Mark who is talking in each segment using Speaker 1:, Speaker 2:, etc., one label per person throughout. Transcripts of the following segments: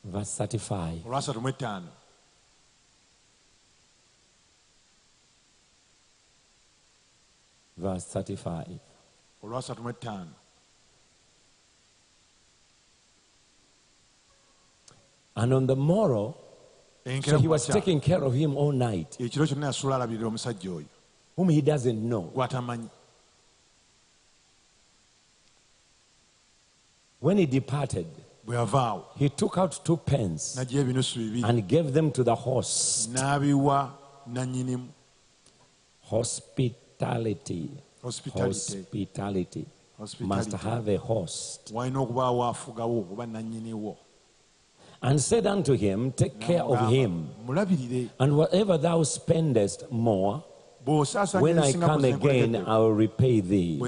Speaker 1: Verse 35. Verse 35. And on the morrow, so he was taking care of him all night, whom he doesn't know. When he departed, he took out 2 pence and gave them to the host. Hospitality. Hospitality. Must have a host. And said unto him, take care of him, and whatever thou spendest more, when I come again, I will repay thee.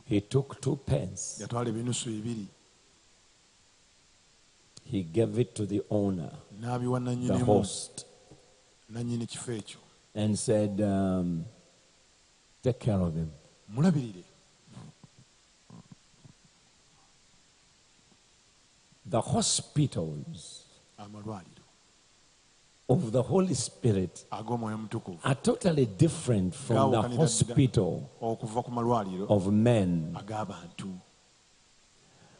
Speaker 1: He took 2 pence. He gave it to the owner, the host, and said, take care of him. The hospitals of the Holy Spirit are totally different from the hospital of men.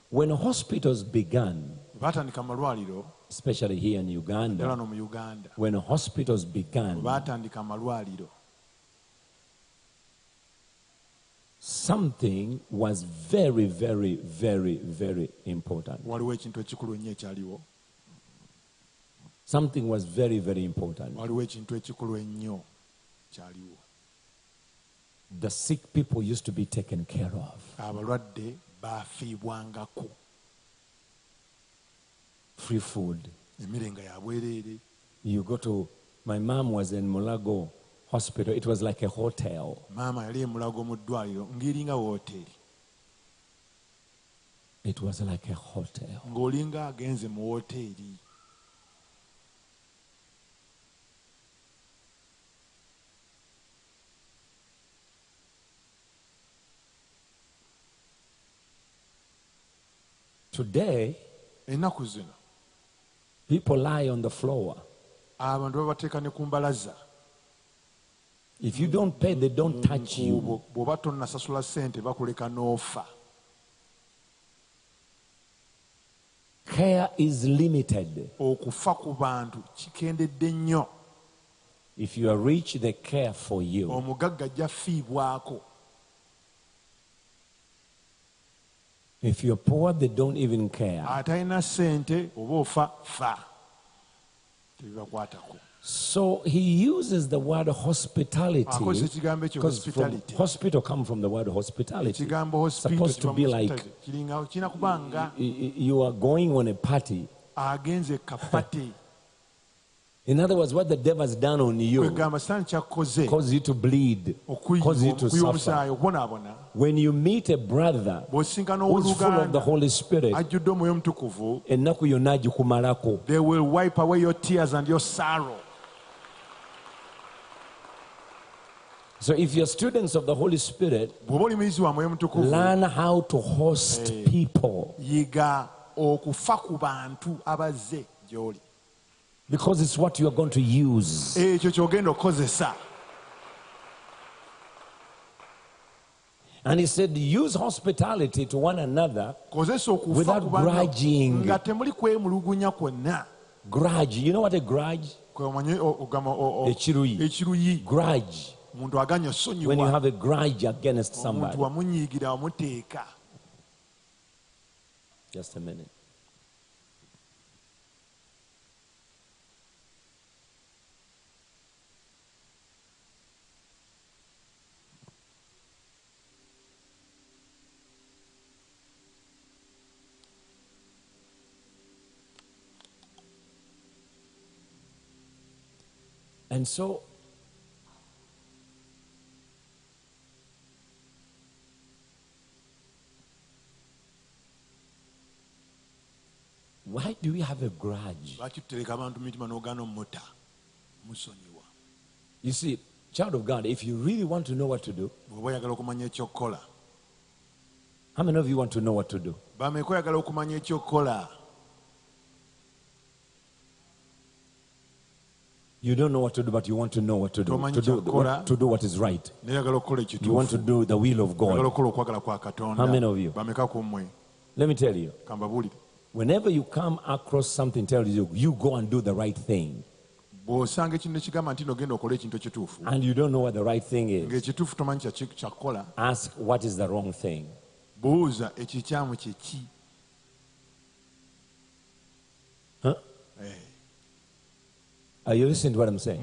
Speaker 1: When hospitals began, especially here in Uganda, when hospitals began, something was very, very, very, very important. Something was very, very important. The sick people used to be taken care of. Free food. You go to, my mom was in Mulago Hospital. It was like a hotel. It was like a hotel. Today, people lie on the floor. If you don't pay, they don't touch you. Care is limited. If you are rich, they care for you. If you're poor, they don't even care. So he uses the word hospitality because hospital comes from the word hospitality. It's supposed to be like you are going on a party. In other words, what the devil has done on you causes you to bleed, causes you to suffer. When you meet a brother who's full of the Holy Spirit, they will wipe away your tears and your sorrow. So if you're students of the Holy Spirit, learn how to host people. Because it's what you are going to use. And he said, use hospitality to one another without grudging. Grudge. You know what a grudge? Grudge. When you have a grudge against somebody. Just a minute. And so, Why do we have a grudge? You see, child of God, if you really want to know what to do, how many of you want to know what to do? You don't know what to do, but you want to know what to do. To do what is right. You want to do the will of God. How many of you? Let me tell you. Whenever you come across something tells you go and do the right thing, and you don't know what the right thing is, ask what is the wrong thing. Huh? Are you listening to what I'm saying?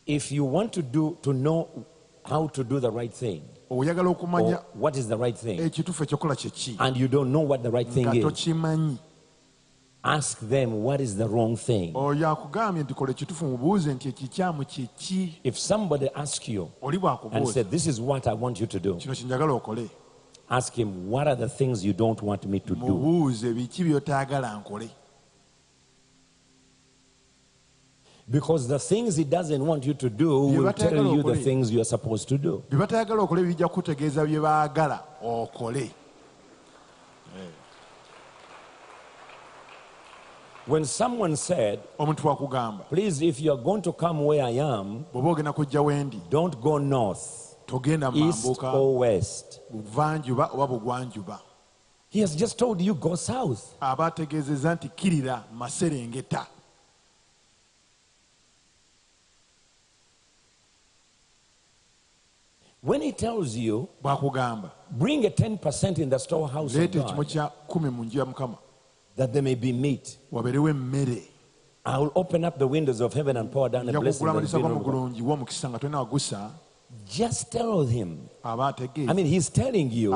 Speaker 1: If you want to know how to do the right thing, or what is the right thing, and you don't know what the right thing is, ask them what is the wrong thing. If somebody asks you and said, this is what I want you to do, ask him, what are the things you don't want me to do? Because the things he doesn't want you to do will tell you the things you are supposed to do. When someone said, please, if you are going to come where I am, don't go north, east or west. He has just told you, go south. When he tells you, bring a 10% in the storehouse of God, that there may be meat, I will open up the windows of heaven and pour down a blessing. Just tell him. I mean, he's telling you,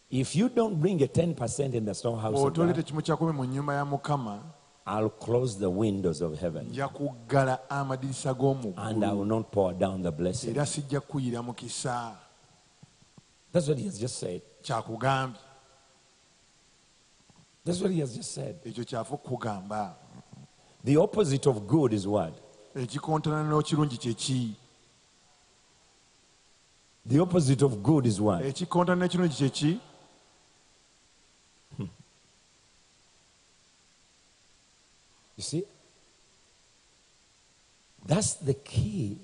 Speaker 1: if you don't bring a 10% in the storehouse of God, I'll close the windows of heaven, and I will not pour down the blessing. That's what he has just said. That's what he has just said. The opposite of good is what? The opposite of good is what? You see? That's the key.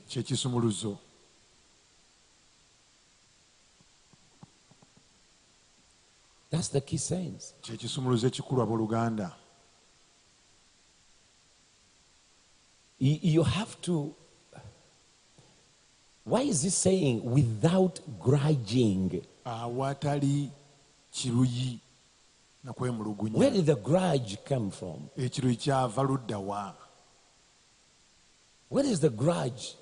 Speaker 1: That's the key sayings. You have to. Why is he saying without grudging? Where did the grudge come from? Where is the grudge?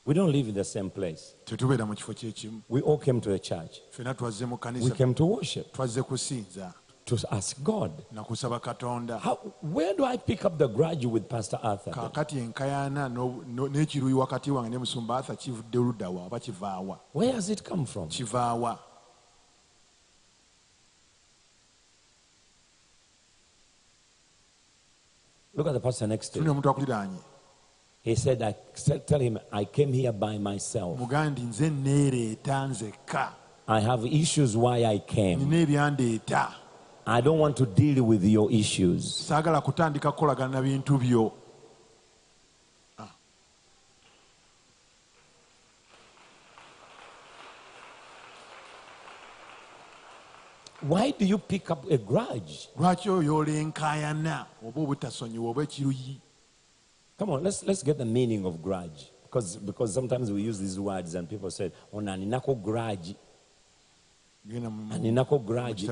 Speaker 1: We don't live in the same place. We all came to a church. We came to worship, to ask God. Where do I pick up the grudge with Pastor Arthur? Where has it come from? Look at the pastor next to you. He said, tell him, I came here by myself. I have issues why I came. I don't want to deal with your issues. Why do you pick up a grudge? Come on, let's get the meaning of grudge. Because sometimes we use these words and people say, oh, naninako grudge. Naninako grudge.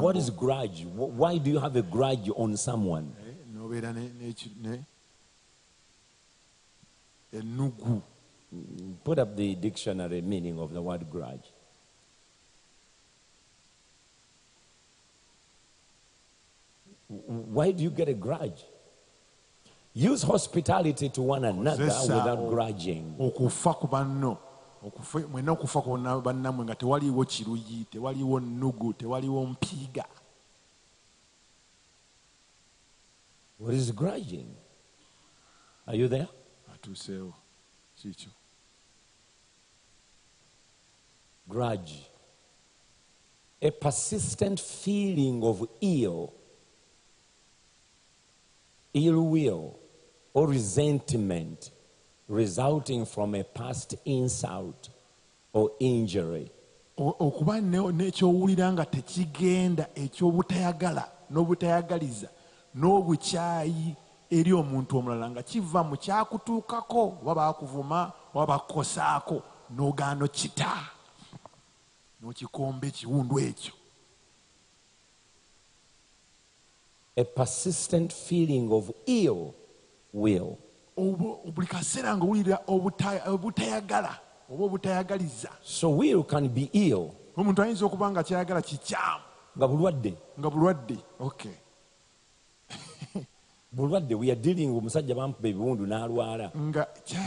Speaker 1: What is grudge? Why do you have a grudge on someone? Put up the dictionary meaning of the word grudge. Why do you get a grudge? Use hospitality to one another without grudging. What is grudging? Are you there? Grudge. A persistent feeling of ill will, or resentment resulting from a past insult or injury.
Speaker 2: Okuba n'ekyowulira nga tekigenda eky'obutayagala n'obutayagaliza n'obukyayi eri omuntu omulala nga kiva mu kyakutuukako oba baakuvuma oba bakukosaako n'ogaano kita n'okikomba ekiwundu ekyo.
Speaker 1: A persistent feeling of ill will.
Speaker 2: Buli kaseera nga owulira obutayagala oba obutayagaliza.
Speaker 1: So will can be ill.
Speaker 2: Omuntu ayinza okuba nga kyayagala kikyamu. Nga bulwadde. Okay.
Speaker 1: Bulwadde, we are dealing with musajja bamukuba ebiwundu n'alwala.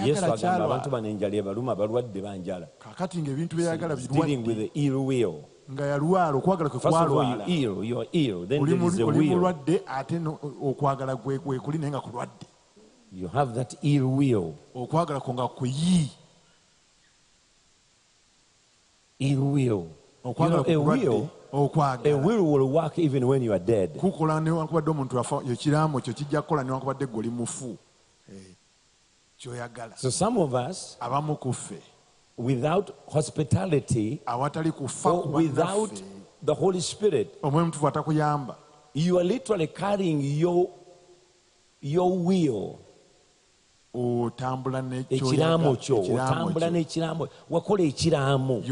Speaker 1: Yesu agamba abantu bano enjala ebaluma balwadde banjala.
Speaker 2: Kakati ng'ebintu byayagala birwadde.
Speaker 1: Dealing with the ill will.
Speaker 2: Nga yalwala okwagala kwe kwalwala.
Speaker 1: You are ill. Then there is a will.
Speaker 2: Oli mulwadde ate okwagala kwe kuli naye nga kulwadde.
Speaker 1: You have that ill will.
Speaker 2: Okwagala ko nga kuyi.
Speaker 1: Ill will. A will will work even when you are dead. So some of us, without hospitality or without the Holy Spirit, you are literally carrying your will. Ekiraamo kyo otambula n'ekiraamo wakola ekiraamo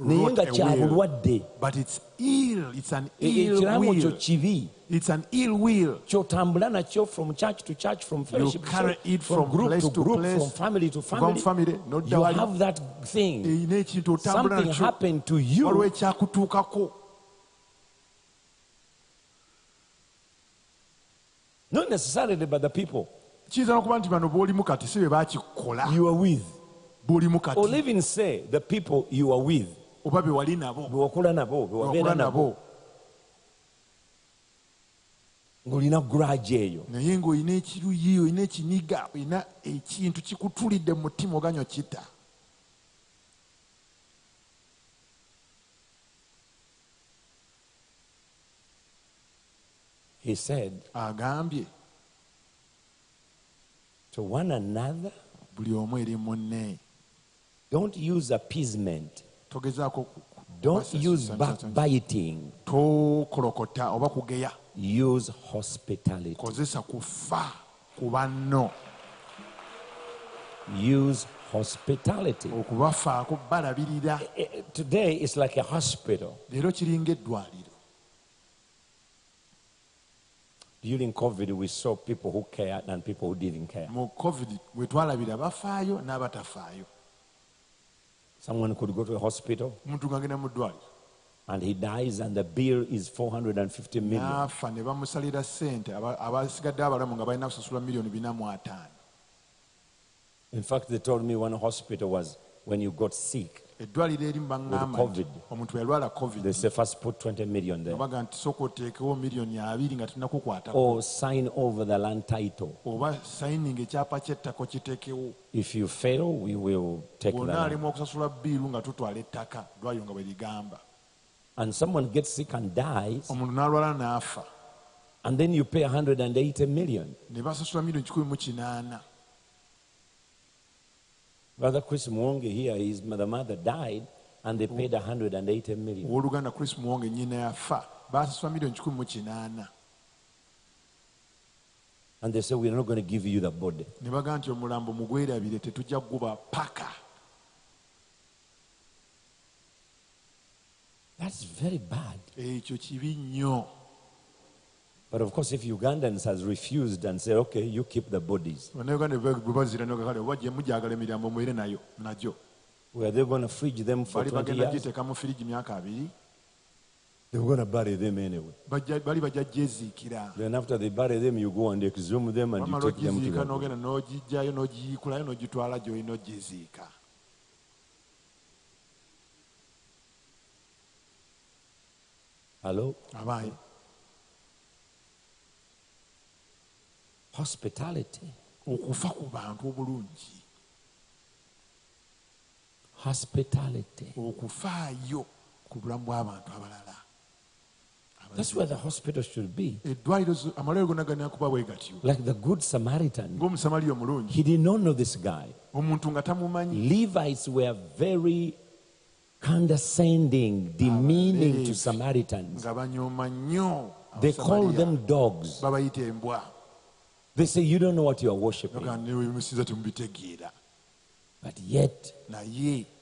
Speaker 1: naye nga kya bulwadde. Ekiraamo kyo kibi ky'otambula nakyo from church to church, from fellowship from group to group, from family to family. You have that thing. Something happened to you. Not necessarily by the people you are with, or even say the people you are with, ng'olina grudge eyo.
Speaker 2: Naye ng'olina ekiruyi, olina ekiniga, olina ekintu kikutulidde mu mutima oganya okita.
Speaker 1: He said,
Speaker 2: agambye,
Speaker 1: to one another,
Speaker 2: buli omu eri munne.
Speaker 1: Don't use appeasement. Don't use backbiting.
Speaker 2: Tokolokota oba kugeya.
Speaker 1: Use hospitality.
Speaker 2: Kozesa kufa ku banno.
Speaker 1: Use hospitality.
Speaker 2: Okubafaako balabirira.
Speaker 1: Today it's like a hospital.
Speaker 2: Leero kiringa eddwaliro.
Speaker 1: During COVID, we saw people who cared and people who didn't care.
Speaker 2: Mu COVID, we twalabira abafaayo n'abatafaayo.
Speaker 1: Someone could go to a hospital
Speaker 2: omuntu ng'agenda mu ddwaliro
Speaker 1: and he dies and the bill is 450 million.
Speaker 2: N'afa ne bamusalira ssente abasigadde abalamu nga balina kusasula million 450.
Speaker 1: In fact, they told me one hospital was when you got sick.
Speaker 2: Eddwaliro erimu baŋŋamba nti omuntu yalwala COVID.
Speaker 1: They say first put 20 million there.
Speaker 2: Baga nti sooka oteekewo million 20 nga tunakukwata.
Speaker 1: Or sign over the land title.
Speaker 2: Oba signing ekyapa ky'ettaka kiteekewo.
Speaker 1: If you fail, we will take that.
Speaker 2: Bonna alimu okusasula biiru nga tutwala ettaka eddwaliro nga bwe ligamba.
Speaker 1: And someone gets sick and dies.
Speaker 2: Omuntu n'alwala n'afa.
Speaker 1: And then you pay 180 million.
Speaker 2: Ne basasula million 180.
Speaker 1: Brother Chris Mwonge here, the mother died, and they paid 180 million.
Speaker 2: Owooluganda Chris Mwonge nnyina yafa, baasasula million 180.
Speaker 1: And they said, we're not going to give you the body.
Speaker 2: Ne bagamba nti omulambo mugwerabire tetujja kuguba paka.
Speaker 1: That's very bad.
Speaker 2: Ekyo kibi nnyo.
Speaker 1: But of course, if Ugandans has refused and said, okay, you keep the bodies, where are they going to fridge them for 20 years? They were going to bury them anyway. Then after they bury them, you go and exhume them and you take them to the Hello? Hospitality. Hospitality. That's where the hospital should be. Like the Good Samaritan. He did not know this guy. Levites were very condescending, demeaning to Samaritans. They called them dogs. They say, you don't know what you are worshiping. But yet,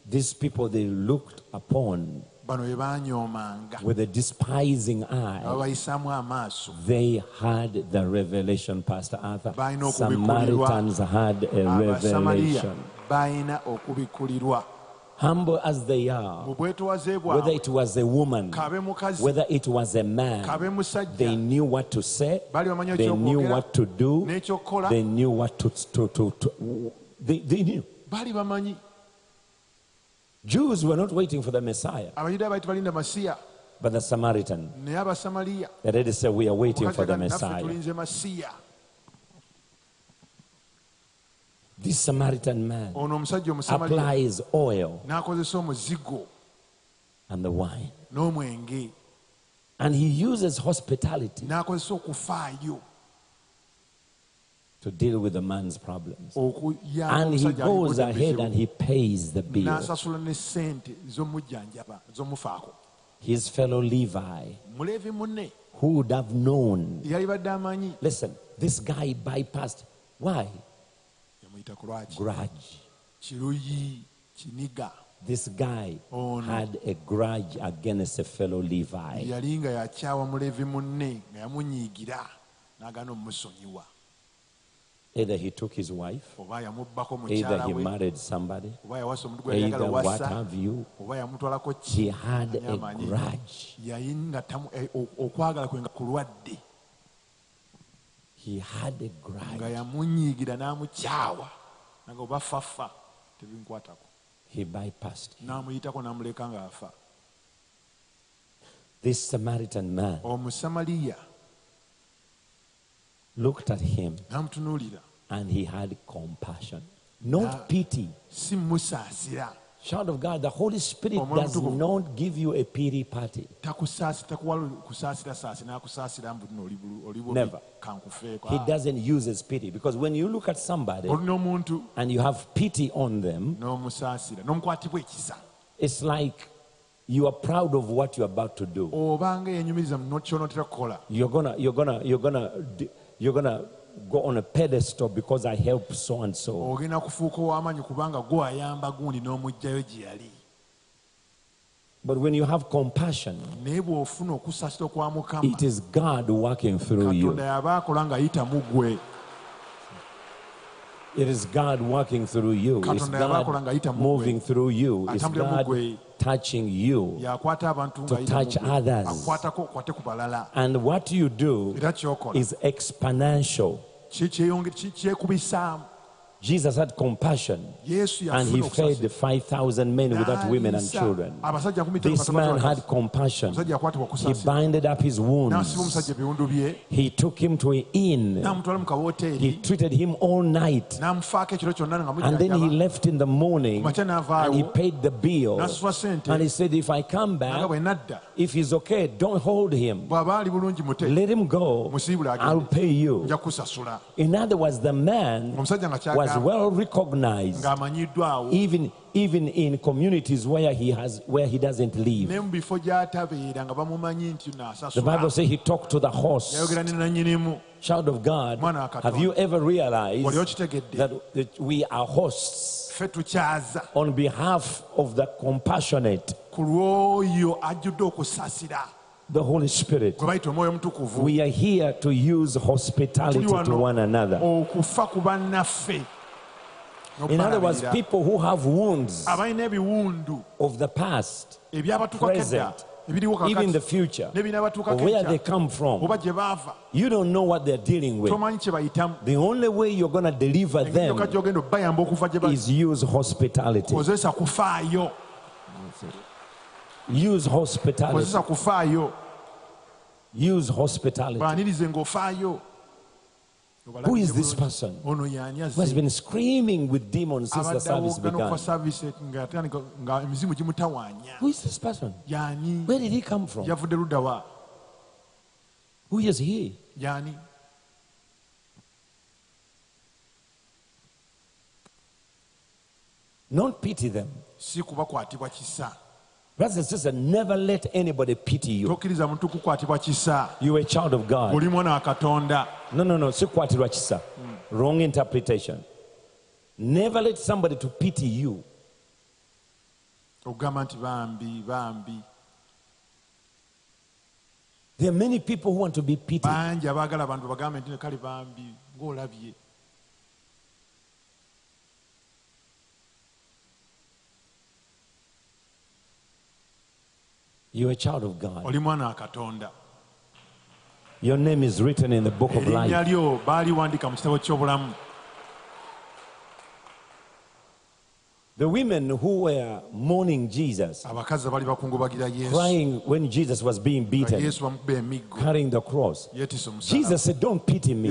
Speaker 1: these people they looked upon with a despising eye. They had the revelation, Pastor Arthur. Samaritans had a revelation. Humble as they are, whether it was a woman, whether it was a man, they knew what to say, they knew what to do, they knew what they knew. Jews were not waiting for the Messiah, but the Samaritan. They already said, we are waiting for the Messiah. This Samaritan man applies oil and the wine. And he uses hospitality to deal with the man's problems. And he goes ahead and he pays the bill. His fellow Levi, who would have known. Listen, this guy bypassed. Why? Grudge. This guy had a grudge against a fellow Levi. Either he took his wife, either he married somebody, either what have you. He had a grudge. He had a grudge. He bypassed him. This Samaritan man looked at him and he had compassion, not pity. Child of God, the Holy Spirit does not give you a pity party. Never. He doesn't use his pity, because when you look at somebody and you have pity on them, it's like you are proud of what you're about to do. You're gonna go on a pedestal because I help so and so. But when you have compassion, it is God working through you. It is God working through you. It's God moving through you. It's God touching you to touch others. And what you do is exponential. Jesus had compassion and he fed the 5,000 men without women and children. This man had compassion. He binded up his wounds. He took him to an inn. He treated him all night. And then he left in the morning and he paid the bill. And he said, if I come back, if he's okay, don't hold him. Let him go. I'll pay you. In other words, the man was well recognized, even in communities where he doesn't live. The Bible says he talked to the host. Child of God, have you ever realized that we are hosts on behalf of the compassionate, the Holy Spirit? We are here to use hospitality to one another. In other words, people who have wounds of the past, present, even the future, or where they come from. You don't know what they're dealing with. The only way you're going to deliver them is use hospitality. Use hospitality. Use hospitality. Who is this person who has been screaming with demons since the service began? Who is this person? Where did he come from? Who is he? Don't pity them. Brothers and sisters, never let anybody pity you. You're a child of God. No. Wrong interpretation. Never let somebody to pity you. There are many people who want to be pitied. You're a child of God. Your name is written in the book of life. The women who were mourning Jesus, crying when Jesus was being beaten, carrying the cross, Jesus said, don't pity me.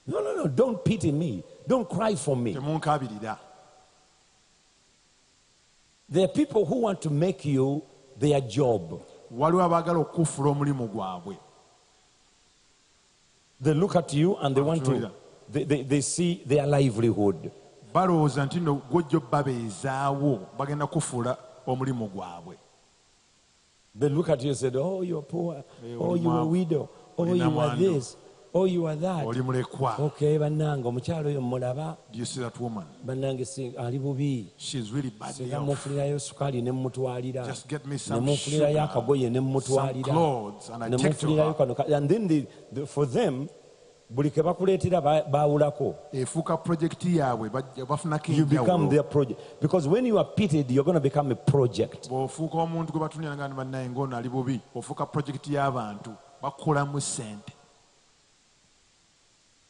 Speaker 1: No, don't pity me. Don't cry for me. There are people who want to make you their job. They look at you and they want to, they see their livelihood. They look at you and say, oh, you're poor. Oh, you're a widow. Oh, you are this. Oh, you are that. Okay, bananga omukyalo oyo mulaba.
Speaker 2: Do you see that woman?
Speaker 1: Bananga ali bubi.
Speaker 2: She's really badly
Speaker 1: off. Sukaali ne mutwalira.
Speaker 2: Just get me some sugar, some clothes, and I take to her.
Speaker 1: And then for them, buli ke bakuleetera baawulako. You become their project. Because when you are pitied, you're going to become a project.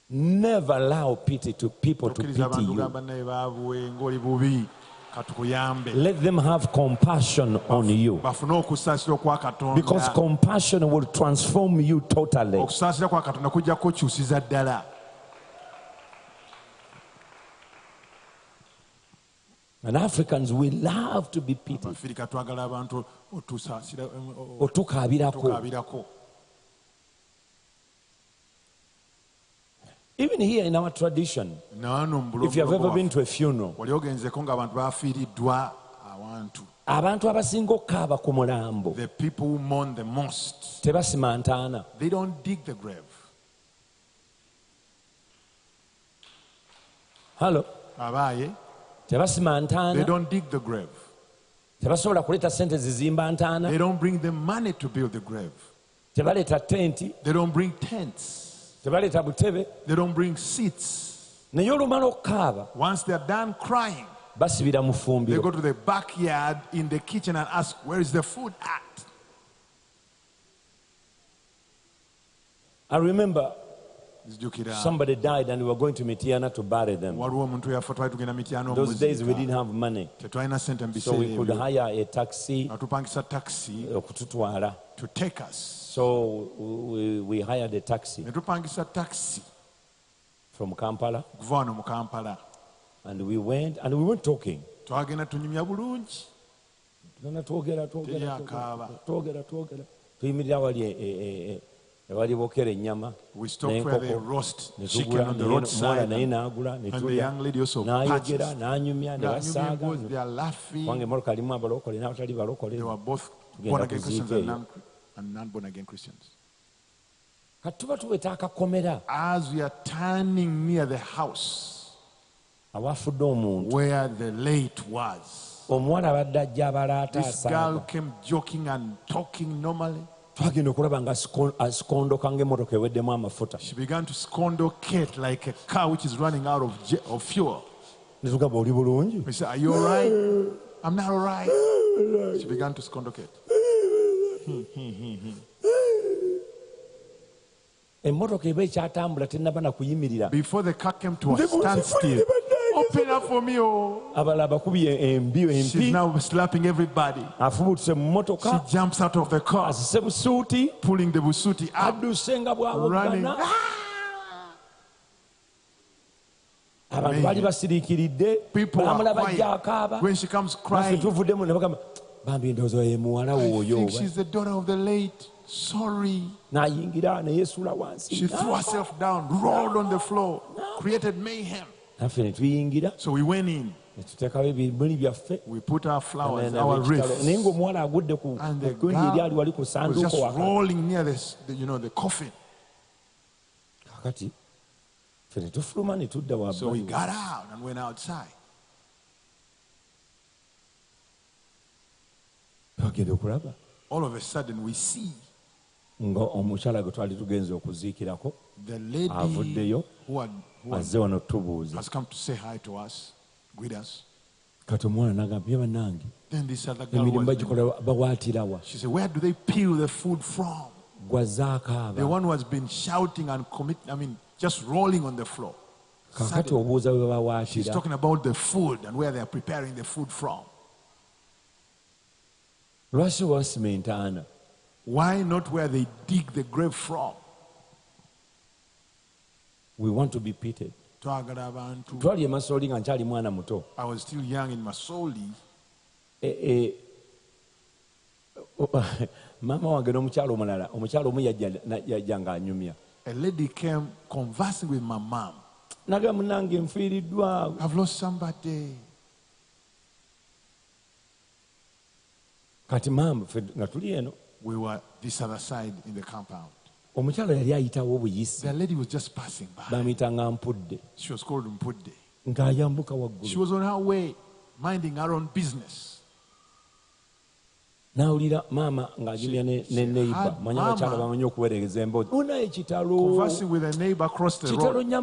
Speaker 1: Never allow pity to people to pity you. Let them have compassion on you. Because compassion will transform you totally. And Africans, we love to be pitied. Even here in our tradition, if you have ever been to a funeral,
Speaker 2: the people who mourn the most, they don't dig the grave.
Speaker 1: Hello?
Speaker 2: They don't dig the grave. They don't bring the money to build the grave. They don't bring tents. They don't bring seats. Once they're done crying, they go to the backyard in the kitchen and ask, where is the food at?
Speaker 1: I remember somebody died and we were going to Mitiana to bury them. Those days we didn't have money. So we could hire a taxi
Speaker 2: to take us.
Speaker 1: So we hired a taxi from Kampala. And we went talking.
Speaker 2: We stopped where they roast chicken on the roadside, and the young lady also patches. They are laughing. They were both born again Christians and non-born again Christians. As we are turning near the house where the late was, this girl came joking and talking normally. She began to scondocate like a car which is running out of fuel. We said, are you all right? I'm not all right. She began to sconducate.
Speaker 1: Before
Speaker 2: the car came to a standstill, open up for me, oh. She's now slapping everybody. She jumps out of the car, pulling the busuti up, running. People are quiet. When she comes crying, I think she's the daughter of the late. Sorry. She threw herself down, rolled on the floor, created mayhem. So we went in. We put our flowers, our wrists, and the girl was just rolling near this, the coffin. So we got out and went outside. All of a sudden we see the lady who has come to say hi to us, greet us. Then this other girl she said, where do they peel the food from? The one who has been shouting and just rolling on the floor. She's talking about the food and where they are preparing the food from. Why not where they dig the grave from?
Speaker 1: We want to be pitied. I was
Speaker 2: still young in Masoli. A lady came conversing with my mom. I've lost somebody. We were this other side in the compound. The lady was just passing by. She was called Mpudde. She was on her way, minding her own business.
Speaker 1: Conversing
Speaker 2: with a neighbor across the road.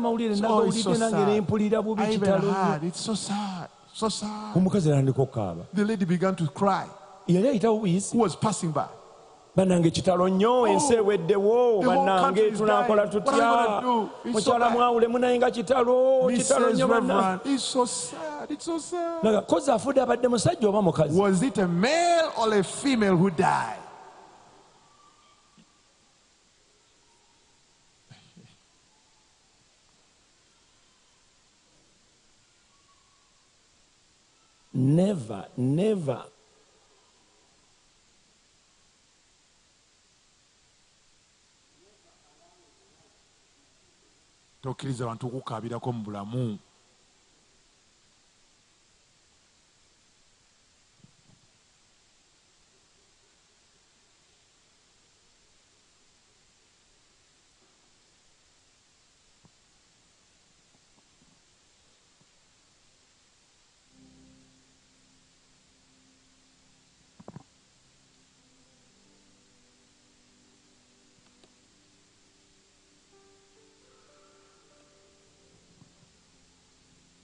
Speaker 2: Oh, it's so sad. I even heard, it's so sad. So sad. The lady began to cry. Who was passing by?
Speaker 1: Banange kitalo nnyo ensi eweddewo banange tunakola tutya mukyala mwawule munayinga kitalo nnyo banna.
Speaker 2: It's so sad. It's so sad.
Speaker 1: Kozi afudde abadde musajja oba mukazi?
Speaker 2: Was it a male or a female who died?
Speaker 1: Never
Speaker 2: tokkiriza abantu okukaabirako mu bulamu.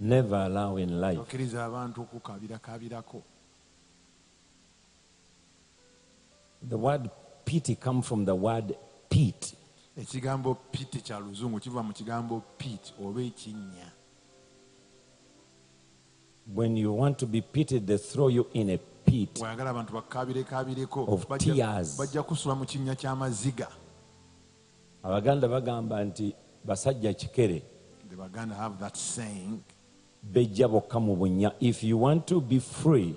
Speaker 1: Never allow in life the word pity comes from the word pit.
Speaker 2: Ekigambo piti kya luzungu kiva mu kigambo pit oba ekinnya.
Speaker 1: When you want to be pitied, they throw you in a pit of tears.
Speaker 2: Bajja kusula mu kinnya ky'amaziga.
Speaker 1: Abaganda bagamba nti basajja kikere.
Speaker 2: The Baganda have that saying.
Speaker 1: If you want to be free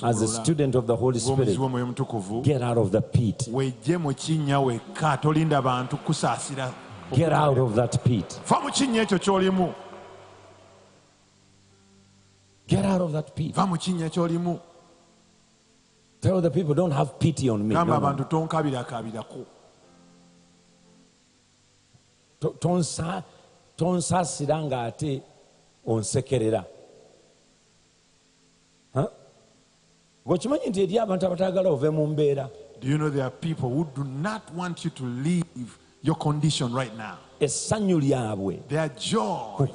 Speaker 1: as a student of the Holy Spirit, get out of the pit. Get out of that pit. Get out of that pit. Tell the people, don't have pity on me. Tonsasira nga ate onsekerera. Gwokimanyi nti eri abantu abatagala ove mu mbeera.
Speaker 2: Do you know there are people who do not want you to leave your condition right now? Their joy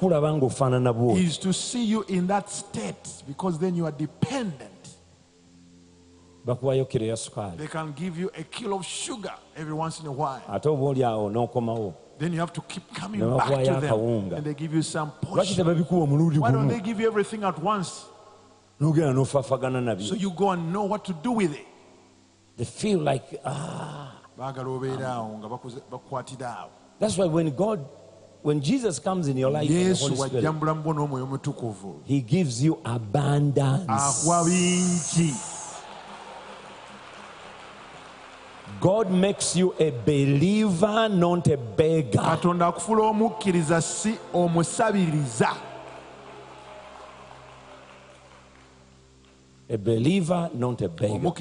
Speaker 2: is to see you in that state, because then you are dependent. They can give you a kilo of sugar every once in a while. Then you have to keep coming back to them, and they give you some portion. Why don't they give you everything at once? So you go and know what to do with it.
Speaker 1: They feel like, That's why when Jesus comes in your life, the Holy Spirit, He gives you abundance. God makes you a believer, not a beggar. A believer, not a beggar.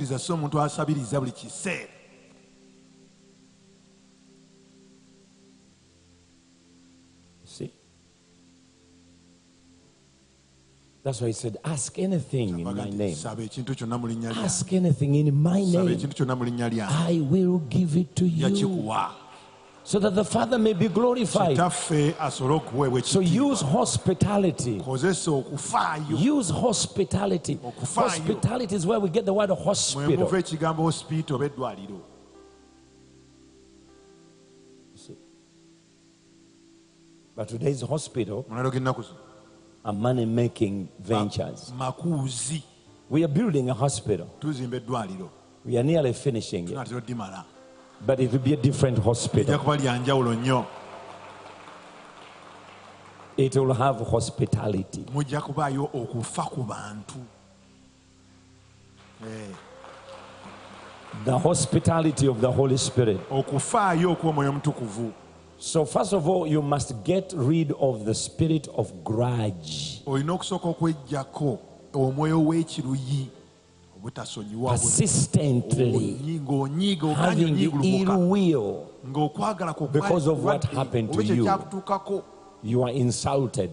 Speaker 1: See? That's why He said, ask anything in my name. Ask anything in my name. I will give it to you. So that the Father may be glorified. So use hospitality. Use hospitality. Hospitality is where we get the word hospital. But today's hospital are money-making ventures. We are building a hospital. We are nearly finishing it. But it will be a different hospital. It will have hospitality. The hospitality of the Holy Spirit. So first of all, you must get rid of the spirit of grudge. Persistently having ill will because of what happened to you. You are insulted.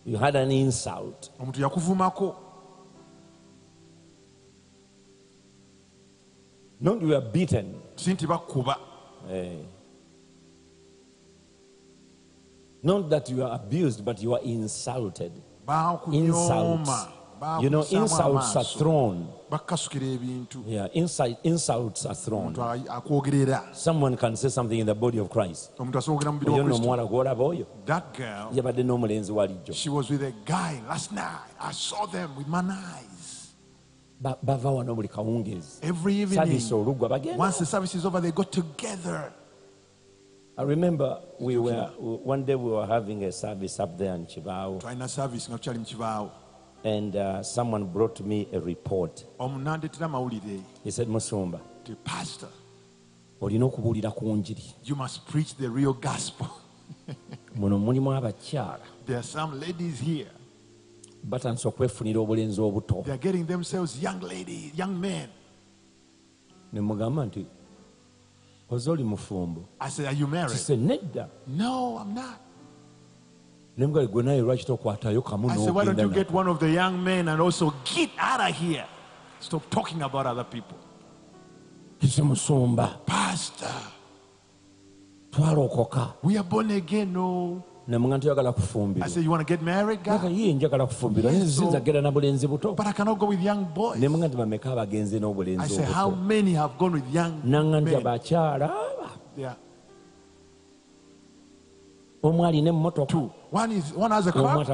Speaker 1: You had an insult. Not you are beaten. Not that you are abused, but you are insulted. Insults. You know, insults are thrown. Yeah, insults are thrown. Someone can say something in the body of Christ.
Speaker 2: That girl, she was with a guy last night. I saw them with my eyes. Every evening, once the service is over, they go together.
Speaker 1: I remember one day we were having a service up there in Chivao. And someone brought me a report. He said, Musumba,
Speaker 2: Pastor, you must preach the real gospel. There are some ladies here. They are getting themselves young ladies, young men. I said, are you married?
Speaker 1: She said,
Speaker 2: no, I'm not. I said, why don't you get one of the young men and also get out of here? Stop talking about other people. Pastor, we are born again, no. I said, you want to get married, God? Yes, so, but I cannot go with young boys. I said, how many have gone with young men? Yeah. Two. One has a car.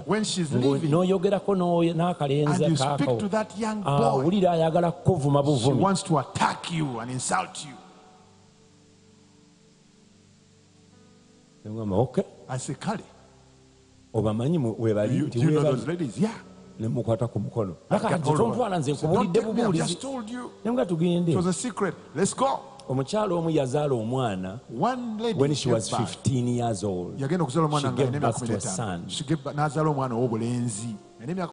Speaker 2: When she's leaving, and you speak to that young boy, she wants to attack you and insult you.
Speaker 1: Okay.
Speaker 2: I say, Kali, do you know those ladies? Yeah. Don't take me, I just told you. It was a secret. Let's go. One lady,
Speaker 1: when she was 15 years old, she gave birth to a son.